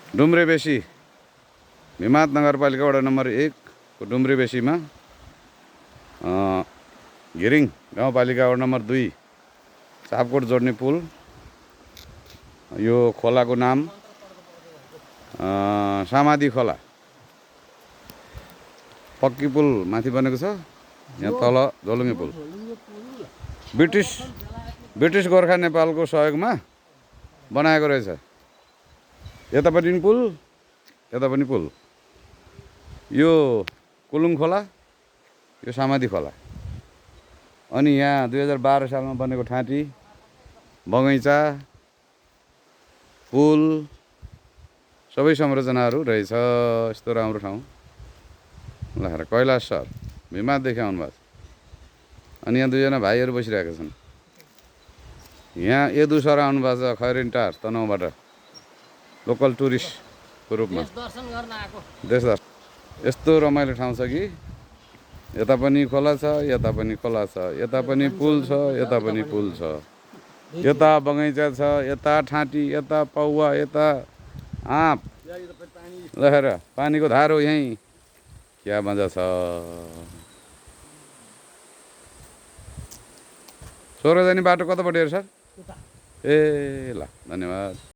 डुम्रेबेसी हिमात नगरपालिका वडा नम्बर 1 को डुम्रेबेसीमा घिरिङ गाउँपालिका वडा नम्बर 2 चापकोट जोड्ने पुल। यो खोलाको नाम समाधि खोला। पक्की पुल माथि बनेको छ। यहाँ तल झोलुङ्गे पुल ब्रिटिस गोर्खा नेपालको सहयोगमा बनाएको रहेछ। यता पनि पुल, यता पनि पुल। यो कुलुङ खोला, यो समाधि खोला। अनि यहाँ 2012 सालमा बनेको ठाँटी, बगैँचा, पुल सबै संरचनाहरू रहेछ। यस्तो राम्रो ठाउँ। ल कैलाश सर हिमातदेखि आउनुभएको छ। अनि यहाँ दुईजना भाइहरू बसिरहेका छन्। यहाँ यदु सर आउनुभएको छ खैरेन्टार तनहुँबाट लोकल टुरिस्टको रूपमा देश दर्शन। यस्तो रमाइलो ठाउँ छ कि यता पनि खोला छ, यता पनि खोला छ, यता पनि पुल छ, यता पनि पुल छ, यता बगैँचा छ, यता ठाँटी, यता पौवा, यता आँप। ल हेर पानीको धारो यहीँ। क्या मजा छ। सोह्र जाने बाटो कतापट्टि हेर सर? ए ल धन्यवाद।